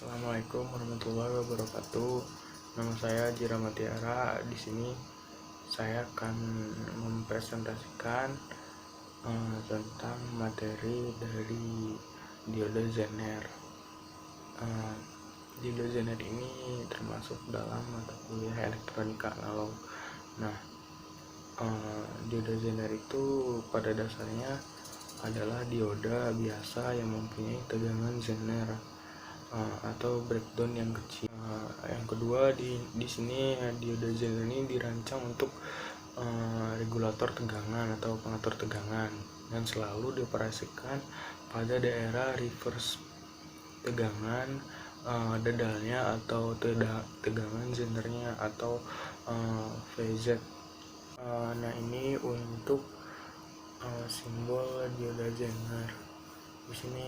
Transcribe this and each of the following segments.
Assalamualaikum warahmatullahi wabarakatuh. Nama saya Jira Matiara. Di sini saya akan mempresentasikan tentang materi dari diode Zener. Diode Zener ini termasuk dalam mata kuliah elektronika analog. Nah, diode Zener itu pada dasarnya adalah dioda biasa yang mempunyai tegangan Zener atau breakdown yang kecil. Yang kedua, di sini diode Zener ini dirancang untuk regulator tegangan atau pengatur tegangan dan selalu dioperasikan pada daerah reverse tegangan dedalnya atau tegangan Zenernya atau VZ. Nah, ini untuk simbol diode Zener. Di sini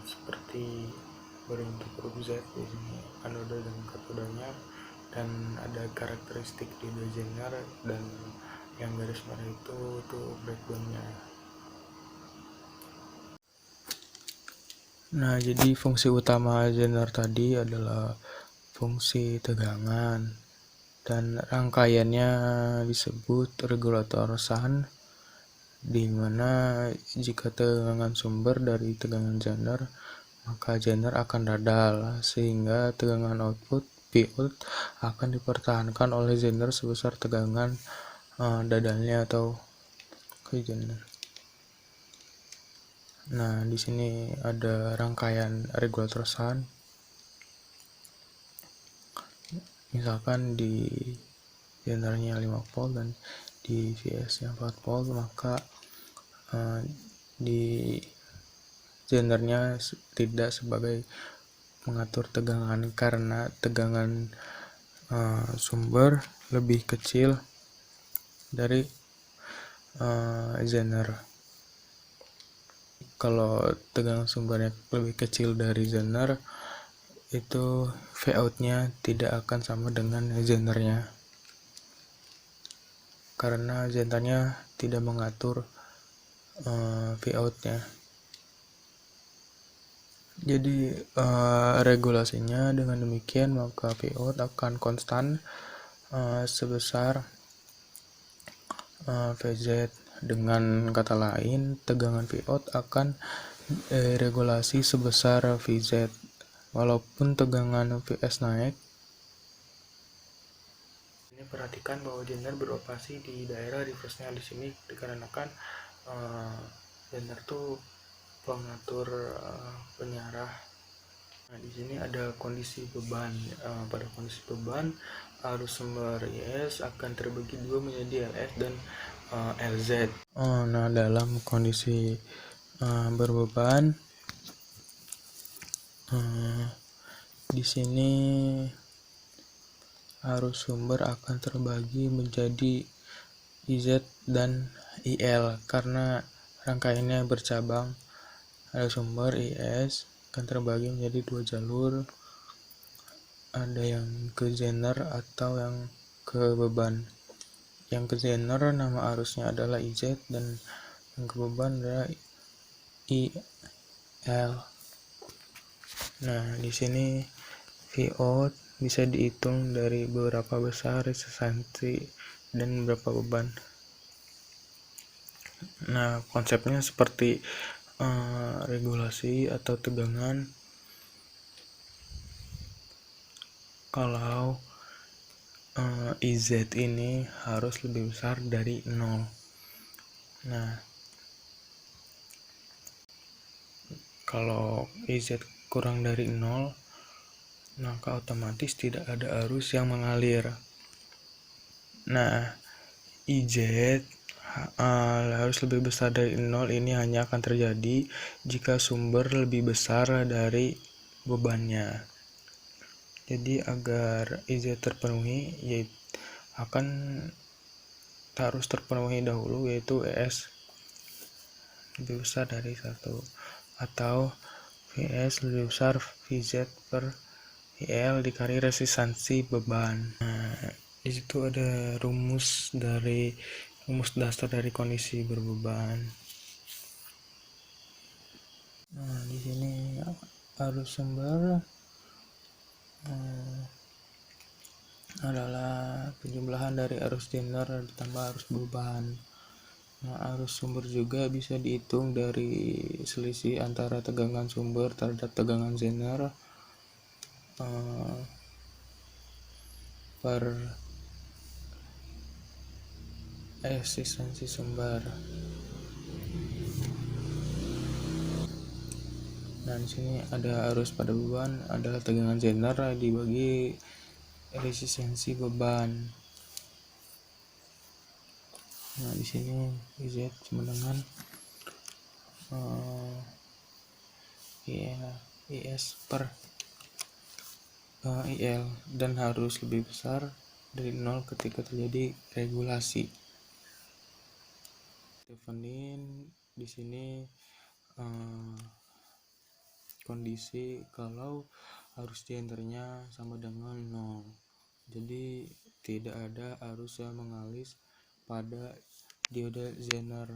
seperti berbentuk huruf Z, di sini anoda dan katodanya, dan ada karakteristik diode Zener, dan yang garis merah itu breakdownnya. Nah, jadi fungsi utama Zener tadi adalah fungsi tegangan, dan rangkaiannya disebut regulator shunt, di mana jika tegangan sumber dari tegangan Zener, maka Zener akan radal, sehingga tegangan output Pout akan dipertahankan oleh Zener sebesar tegangan dadalnya atau ke Zener. Nah, di sini ada rangkaian regulator shunt. Misalkan di Zenernya 5 volt dan di VS-nya 4 volt, maka di Zenernya tidak sebagai mengatur tegangan karena tegangan sumber lebih kecil dari Zener. Kalau tegangan sumbernya lebih kecil dari Zener, itu Vout-nya tidak akan sama dengan Zenernya, karena Zenernya tidak mengatur Vout-nya. Jadi regulasinya dengan demikian, maka Vout akan konstan sebesar VZ. Dengan kata lain, tegangan Vout akan regulasi sebesar VZ. Walaupun tegangan VS naik. Ini perhatikan bahwa Zener beroperasi di daerah reverse-nya di sini dikarenakan Zener tuh pengatur penyarah. Nah, di sini ada kondisi beban. Pada kondisi beban, arus sumber IS akan terbagi dua menjadi LS dan LZ. Nah, dalam kondisi berbeban, di sini arus sumber akan terbagi menjadi IZ dan IL karena rangkaiannya bercabang. Arus sumber IS akan terbagi menjadi dua jalur, ada yang ke Zener atau yang ke beban. Yang ke Zener nama arusnya adalah IZ dan yang ke beban adalah IL. Nah, di sini Vout bisa dihitung dari berapa besar resistansi dan berapa beban. Nah, konsepnya seperti regulasi atau tegangan. Kalau IZ ini harus lebih besar dari 0. Nah, kalau IZ kurang dari 0, maka otomatis tidak ada arus yang mengalir. Nah, IZ harus lebih besar dari 0 ini hanya akan terjadi jika sumber lebih besar dari bebannya. Jadi agar IZ terpenuhi, yaitu harus terpenuhi dahulu, yaitu ES lebih besar dari 1 atau VS lebih besar VZ per IL dikali resistansi beban. Nah, di situ ada rumus dasar dari kondisi berbeban. Nah, di sini Arus sumber adalah penjumlahan dari arus Zener ditambah arus beban. Nah, arus sumber juga bisa dihitung dari selisih antara tegangan sumber terhadap tegangan Zener per eksistensi sumber. Nah, di sini ada arus pada beban adalah tegangan Zener dibagi resistensi beban. Nah, di sini Z sama dengan IS per IL dan harus lebih besar dari 0 ketika terjadi regulasi. Thevenin di sini kondisi kalau arus dienternya sama dengan 0. Jadi tidak ada arus yang mengalir pada diode Zener.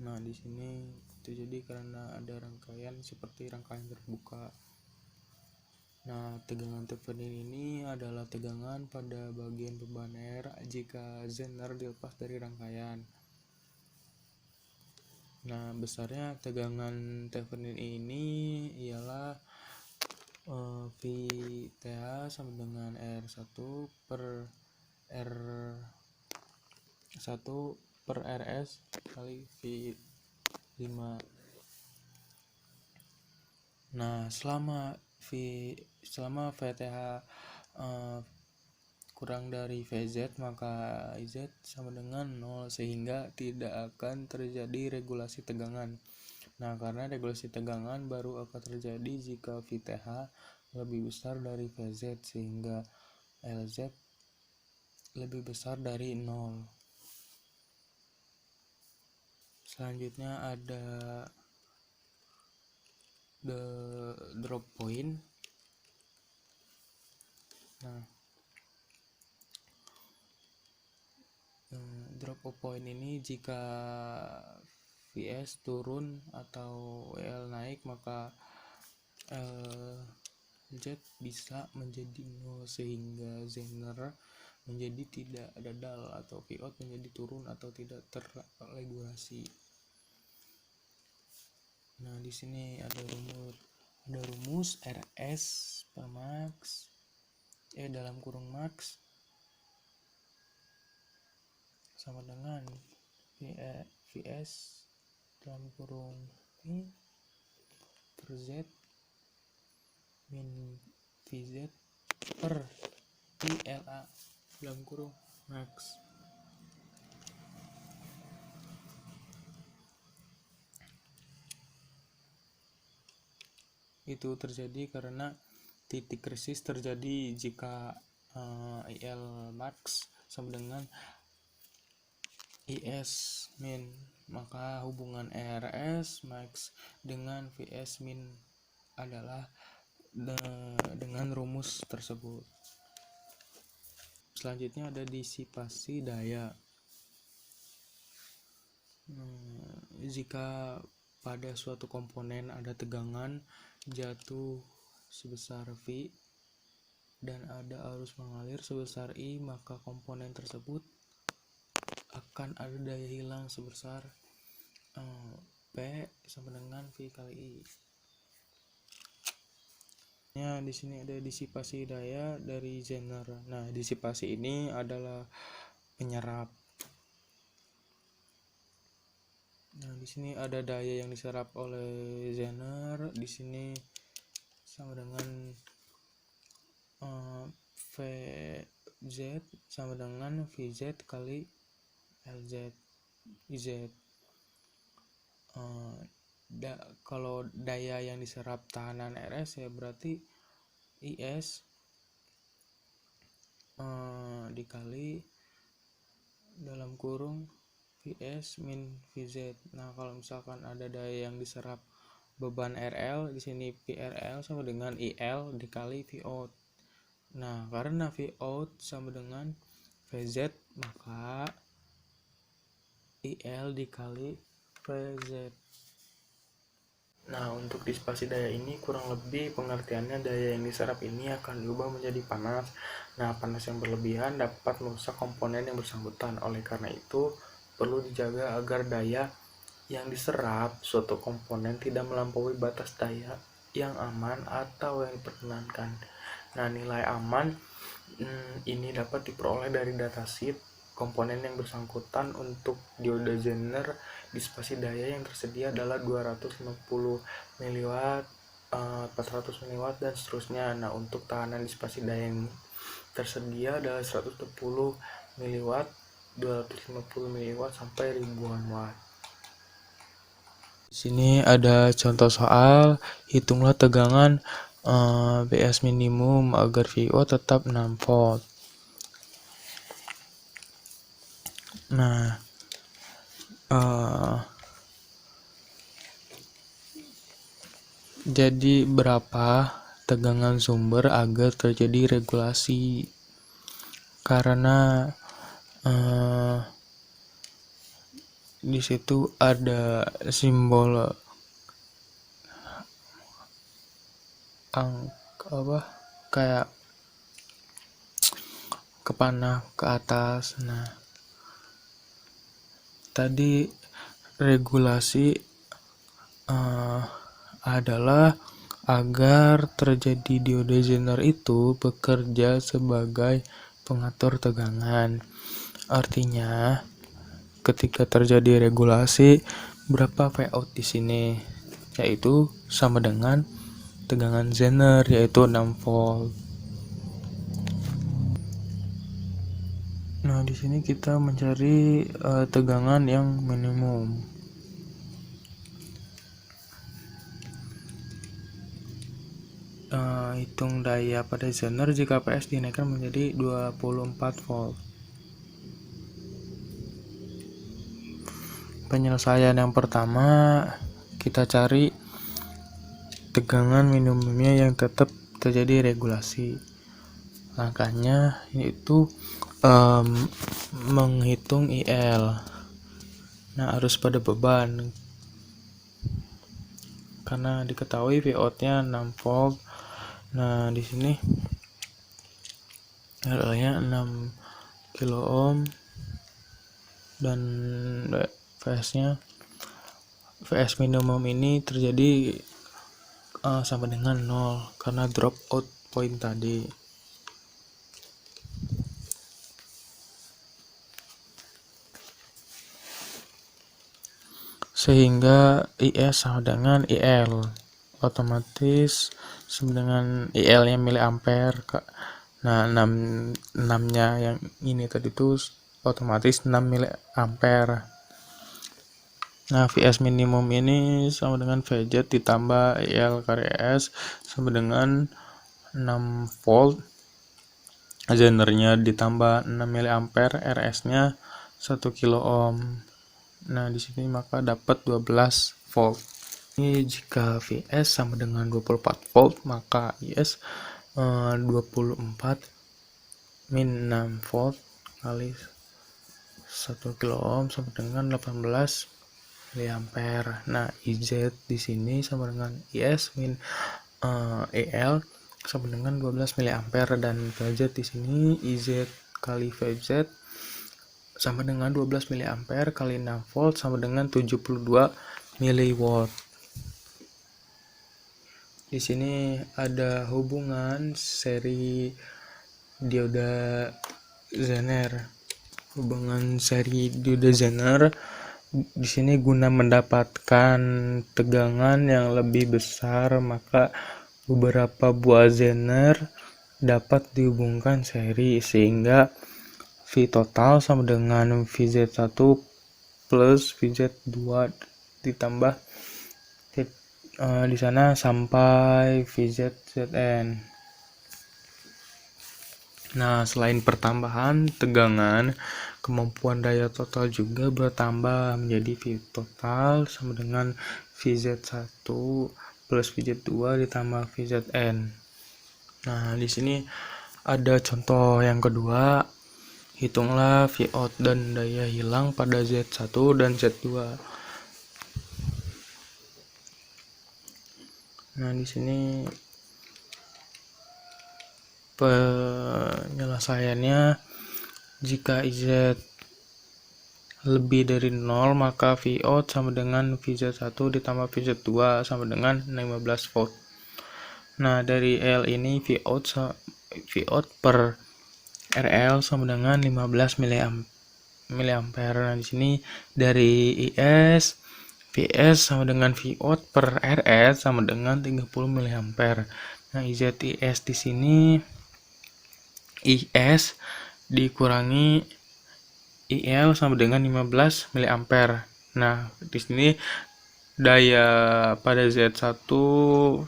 Nah, di sini terjadi karena ada rangkaian seperti rangkaian terbuka. Nah, tegangan Thevenin ini adalah tegangan pada bagian beban R jika Zener dilepas dari rangkaian. Nah, besarnya tegangan Thevenin ini ialah VTH sama dengan R1 per R1 per RS kali V5. Nah, selama VTH kurang dari VZ, maka IZ sama dengan 0 sehingga tidak akan terjadi regulasi tegangan. Nah, karena regulasi tegangan baru akan terjadi jika VTH lebih besar dari VZ sehingga LZ lebih besar dari 0. Selanjutnya ada the drop point. Nah, drop point ini jika VS turun atau WL naik, maka LZ bisa menjadi 0 sehingga Zener menjadi tidak dadal atau Vout menjadi turun atau tidak terregulasi. Nah, di sini ada rumus RS per max dalam kurung max sama dengan VS dalam kurung V per Z min VZ per ILA dalam kurung max. Itu terjadi karena titik krisis terjadi jika IL max sama dengan IS min, maka hubungan RS max dengan VS min adalah dengan rumus tersebut. Selanjutnya ada disipasi daya. Jika pada suatu komponen ada tegangan jatuh sebesar V dan ada arus mengalir sebesar I, maka komponen tersebut akan ada daya hilang sebesar P sama dengan V kali I. Di sini ada disipasi daya dari Zener. Nah, disipasi ini adalah penyerap. Nah, di sini ada daya yang diserap oleh Zener. Di sini sama dengan VZ sama dengan VZ kali LZ IZ. Kalau daya yang diserap tahanan RS ya berarti IS dikali dalam kurung VS min VZ. Nah, kalau misalkan ada daya yang diserap beban RL, di sini VRL sama dengan IL dikali Vout. Nah, karena Vout sama dengan VZ, maka IL dikali VZ. Nah, untuk disipasi daya ini kurang lebih pengertiannya daya yang diserap ini akan diubah menjadi panas. Nah, panas yang berlebihan dapat merusak komponen yang bersangkutan. Oleh karena itu, perlu dijaga agar daya yang diserap suatu komponen tidak melampaui batas daya yang aman atau yang diperkenankan. Nah, nilai aman ini dapat diperoleh dari datasheet komponen yang bersangkutan. Untuk dioda Zener, disipasi daya yang tersedia adalah 250 mW, 400 mW, dan seterusnya. Nah, untuk tahanan disipasi daya yang tersedia adalah 110 mW, 250 mW, sampai ribuan watt. Di sini ada contoh soal, hitunglah tegangan Bs minimum agar VO tetap 6 volt. Nah, jadi berapa tegangan sumber agar terjadi regulasi? Karena di situ ada simbol kayak kepanah ke atas. Nah, tadi regulasi adalah agar terjadi dioda Zener itu bekerja sebagai pengatur tegangan. Artinya, ketika terjadi regulasi, berapa Vout di sini, yaitu sama dengan tegangan Zener, yaitu 6 volt. Nah, di sini kita mencari tegangan yang minimum. Hitung daya pada Zener jika PS dinaikkan menjadi 24 volt. Penyelesaian yang pertama, kita cari tegangan minimumnya yang tetap terjadi regulasi. Langkahnya yaitu menghitung IL. Nah, arus pada beban, karena diketahui Vout-nya 6 volt. Nah, di sini RL-nya 6 kilo ohm dan VS minimum ini terjadi sama dengan 0 karena drop out point tadi. Sehingga IS sama dengan IL, otomatis sama dengan IL nya miliampere. Nah, 6-nya yang ini tadi itu otomatis 6 miliampere. Nah, Vs minimum ini sama dengan Vz ditambah IL kali S sama dengan 6 volt. Zenernya ditambah 6 miliampere, RS-nya 1 kilo ohm. Nah, di sini maka dapat 12 volt. Ini jika Vs sama dengan 24 volt, maka IS 24 min 6 volt kali 1 kilo ohm sama dengan 18 miliampere. Nah, IZ di sini sama dengan IS min EL sama dengan 12 miliampere, dan VZ di sini IZ kali VZ sama dengan 12 miliampere kali 6 volt sama dengan 72 miliwatt. Di sini ada hubungan seri dioda Zener. Hubungan seri dioda Zener di sini guna mendapatkan tegangan yang lebih besar, maka beberapa buah Zener dapat dihubungkan seri sehingga V total sama dengan VZ1 plus VZ2 ditambah di sana sampai VZZN. Nah, selain pertambahan tegangan, kemampuan daya total juga bertambah menjadi V total sama dengan VZ1 plus VZ2 ditambah VZN. Nah, di sini ada contoh yang kedua. Hitunglah Vout dan daya hilang pada Z1 dan Z2. Nah, di sini penyelesaiannya, jika IZ lebih dari 0 maka Vout sama dengan VZ1 ditambah VZ2 sama dengan 15 volt. Nah, dari L ini Vout per RL sama dengan 15 miliampere. Nah, di sini dari IS VS sama dengan Vout per RS sama dengan 30 miliampere. Nah, IZIS di sini IS dikurangi IL sama dengan 15 miliampere. Nah, di sini daya pada Z1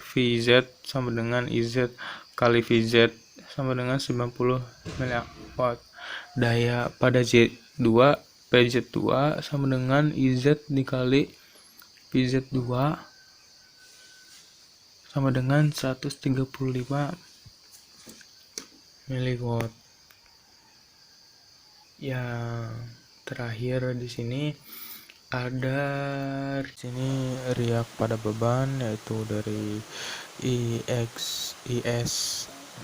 VZ sama dengan IZ kali VZ sama dengan 90 mW. Daya pada Z2 PZ2 sama dengan IZ dikali PZ2 sama dengan 135 mW. Yang terakhir di sini ada riak pada beban, yaitu dari IS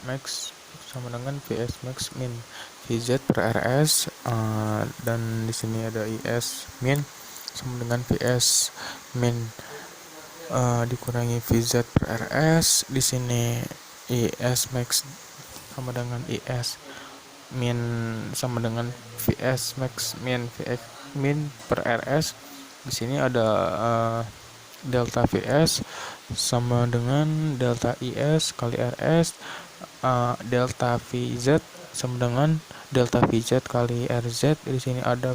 max sama dengan VS max min VZ per RS, dan di sini ada IS min sama dengan VS min dikurangi VZ per RS. Di sini IS max sama dengan IS min sama dengan VS max min VX min per RS. Di sini ada delta VS sama dengan delta IS kali RS, delta VZ sama dengan delta VZ kali RZ. Di sini ada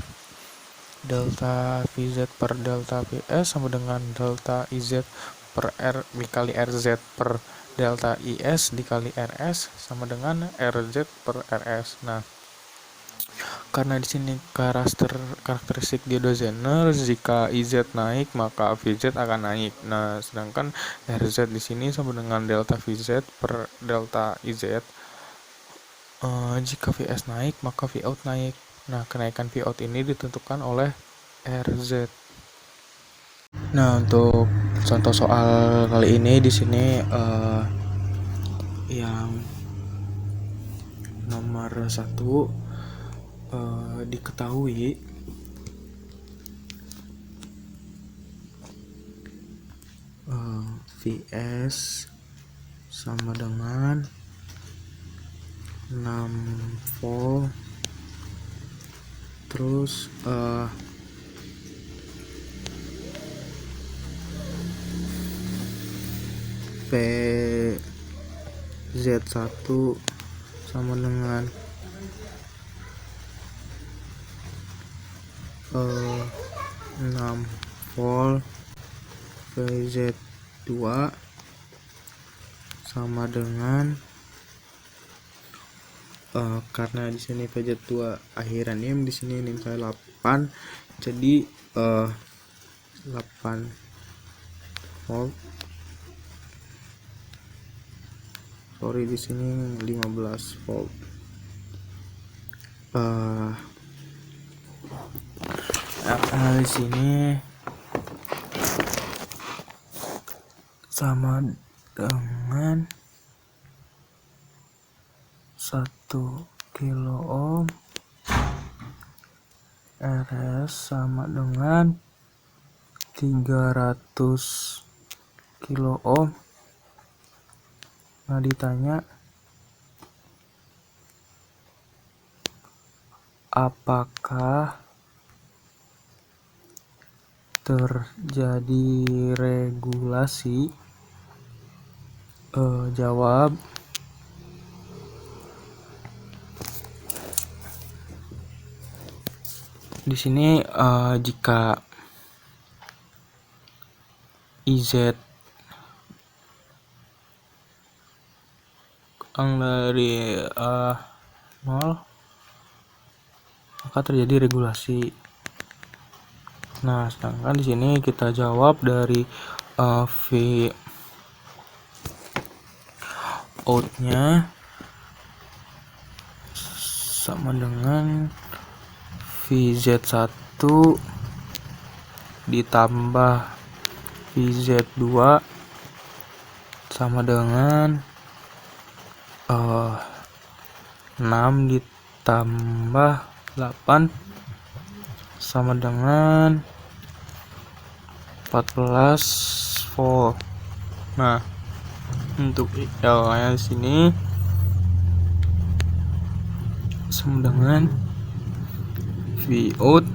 delta VZ per delta VS sama dengan delta IZ per R dikali RZ per delta IS dikali RS sama dengan RZ per RS. Nah, karena di sini karakteristik dioda Zener, jika IZ naik maka VZ akan naik. Nah, sedangkan RZ di sini sama dengan delta VZ per delta IZ. Jika VS naik maka Vout naik. Nah, kenaikan Vout ini ditentukan oleh RZ. Nah, untuk contoh soal kali ini di sini yang nomor 1, diketahui VS sama dengan 6 volt, terus PZ1 sama dengan 6 volt, PZ2 sama dengan karena di sini PZ2 akhirannya di sini nim saya 8, jadi 8 volt. Sorry, di sini 15 volt. Di sini sama dengan 1 kilo ohm, RS sama dengan 300 kilo ohm. Nah, ditanya apakah terjadi regulasi, jawab di sini jika IZ dari 0 maka terjadi regulasi. Nah, sedangkan di sini kita jawab dari Vout-nya sama dengan VZ1 ditambah VZ2 sama dengan 6 ditambah 8 sama dengan 14 volt. Nah, untuk IL-nya di sini sama dengan V out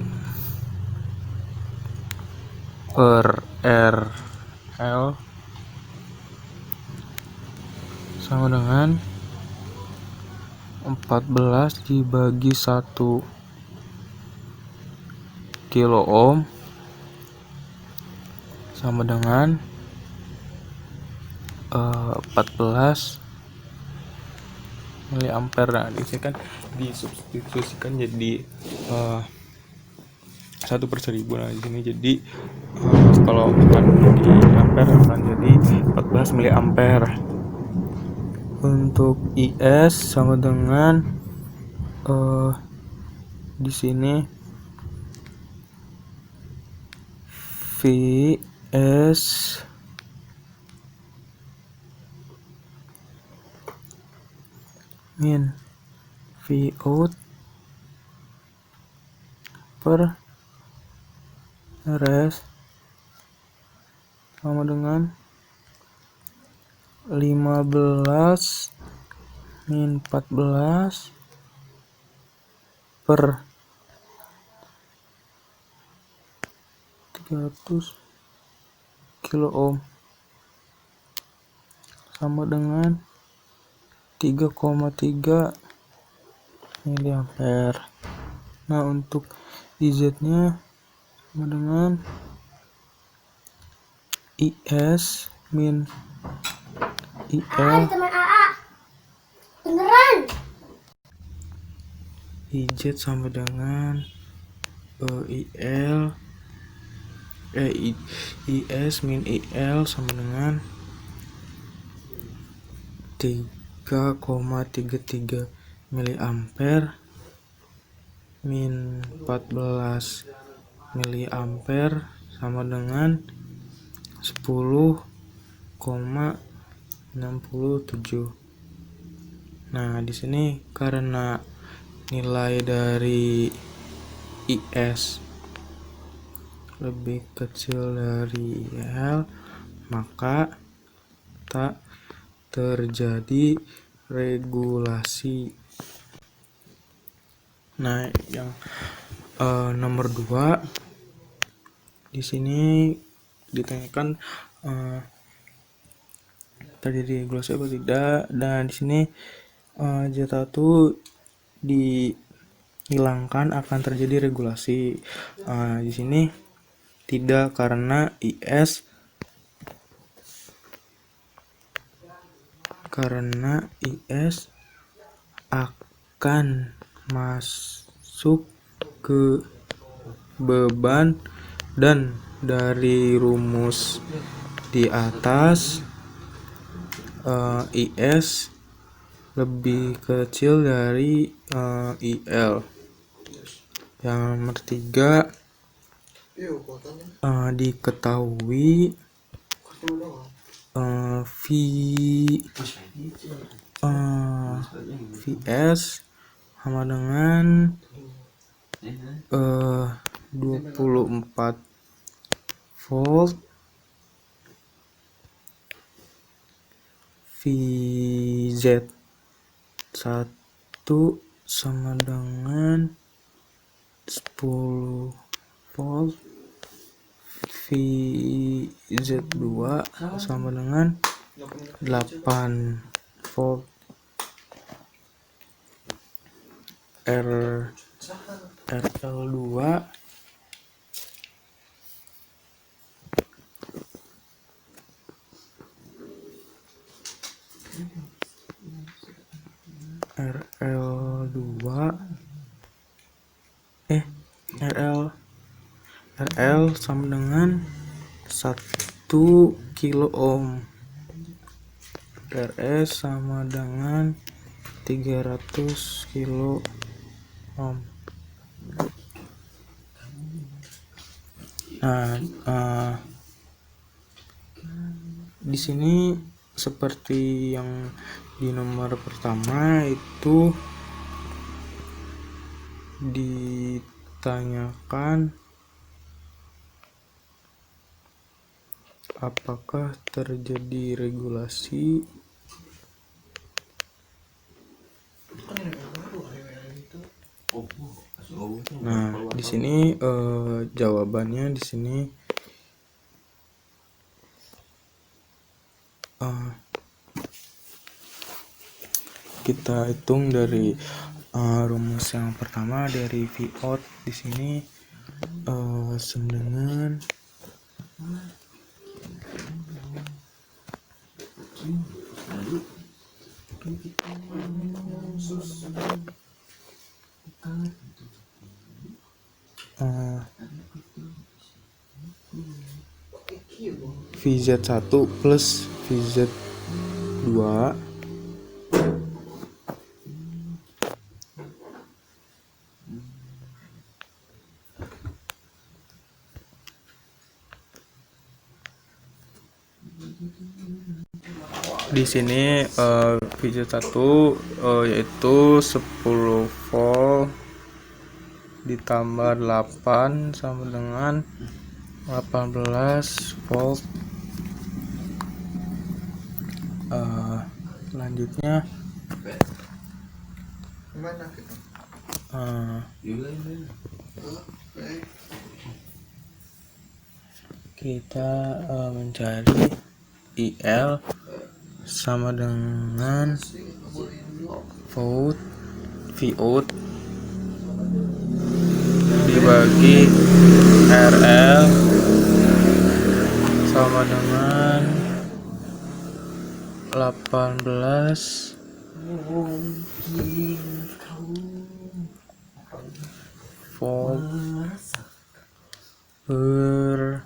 per RL sama dengan 14 dibagi 1 kilo ohm sama dengan 14 miliampere. Nah, di sini kan disubstitusikan jadi 1/1000. Nah, di sini jadi kalau bukan di ampere akan jadi 14 miliampere. Untuk IS sama dengan di sini VS min V out per RS sama dengan 15 min 14 per 300 kilo ohm sama dengan 3,3 miliampere. Nah, untuk IZ-nya sama dengan IS min IL IZ sama dengan IS min IL sama dengan 3,33 miliampere min 14 miliampere sama dengan 10,67. Nah, di sini karena nilai dari IS lebih kecil dari IL, maka tak terjadi regulasi. Nah, yang nomor 2 di sini ditanyakan terjadi regulasi atau tidak, dan di sini Z1 dihilangkan akan terjadi regulasi. Di sini tidak, karena IS akan masuk ke beban, dan dari rumus di atas IS lebih kecil dari IL. Yang nomor 3 diketahui VS sama dengan 24 volt, VZ1 sama dengan 10 volt, VZ2 sama dengan 8 volt, RL sama dengan 1 kilo ohm, RS sama dengan 300 kilo ohm. Nah, di sini seperti yang di nomor pertama itu ditanyakan apakah terjadi regulasi. Nah, di sini jawabannya di sini kita hitung dari rumus yang pertama dari V out di sini sama dengan VZ1 plus VZ2 di sini VZ1 yaitu 10 volt ditambah 8 sama dengan 18 volt. Selanjutnya kita mencari IL sama dengan Vout dibagi RL sama dengan 18 volt per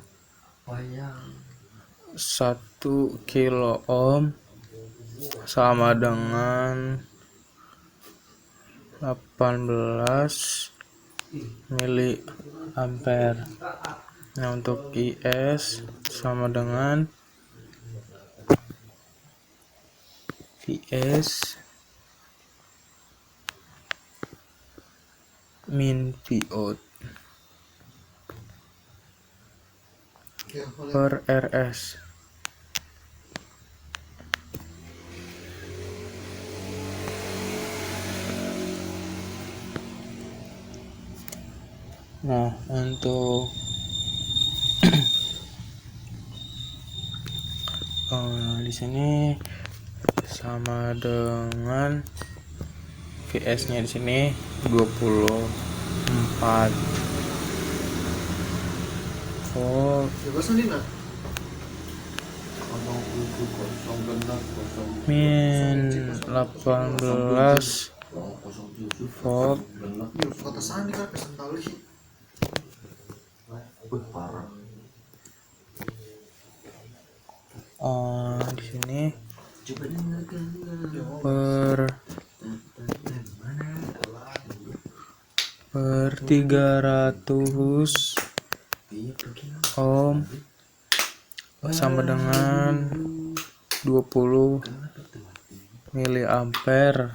1 kilo ohm sama dengan 18 mili ampere. Nah, untuk IS sama dengan VS min Vout per RS. Nah, untuk di sini sama dengan VS-nya di sini 24 volt min 18 volt di sini per 300 ohm sama dengan 20 mili ampere.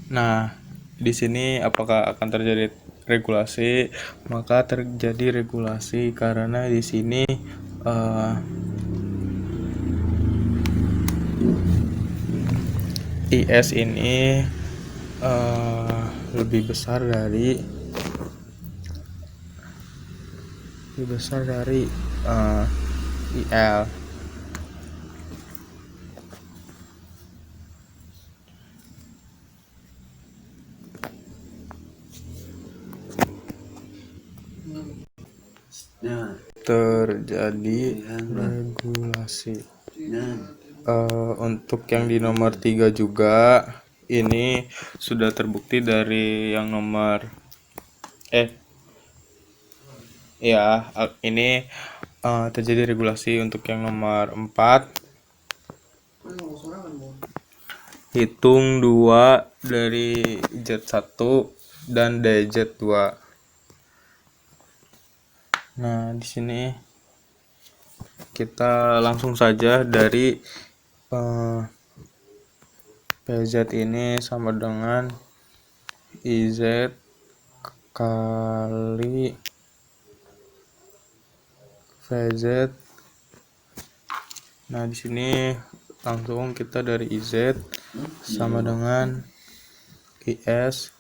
Nah, di sini apakah akan terjadi regulasi? Maka terjadi regulasi karena di sini IS ini lebih besar dari IL. Terjadi regulasi. Untuk yang di nomor 3 juga ini sudah terbukti dari yang nomor ini terjadi regulasi untuk yang nomor 4. hitung 2 dari Z1 dan DZ2. Nah, di sini kita langsung saja dari PZ ini sama dengan IZ kali VZ. Nah, di sini langsung kita dari IZ sama dengan IS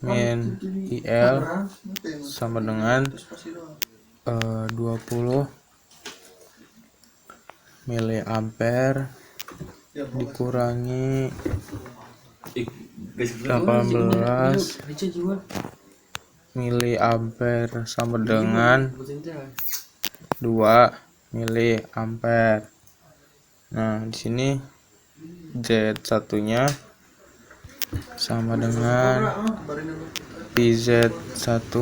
min IL sama dengan 20 miliampere dikurangi 18 miliampere sama dengan 2 miliampere. Nah, di sini Z1-nya sama dengan PZ1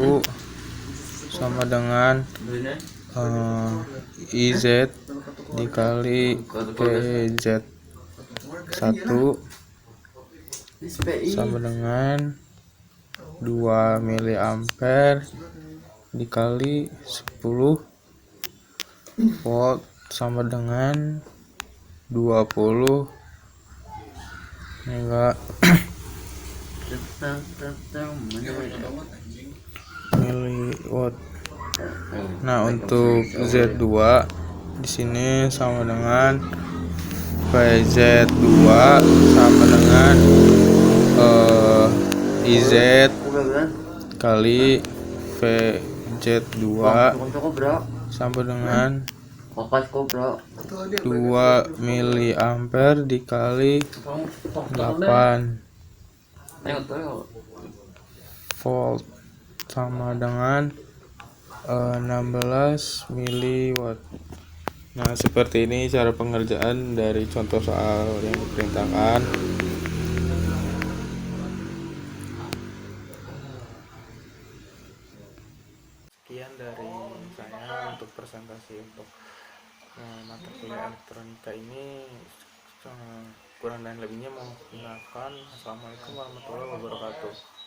sama dengan IZ dikali PZ1 sama dengan 2 miliampere dikali 10 volt sama dengan 20 miliwatt. Nah, untuk Z2 di sini sama dengan PZ2 sama dengan IZ kali VZ2 sama dengan 2 miliampere dikali 8 volt sama dengan 16 miliwatt. Nah, seperti ini cara pengerjaan dari contoh soal yang diperintahkan. Sekian dari saya untuk presentasi untuk mata kuliah elektronika ini. Kurang dan lebihnya mohon maaf. Assalamualaikum warahmatullahi wabarakatuh.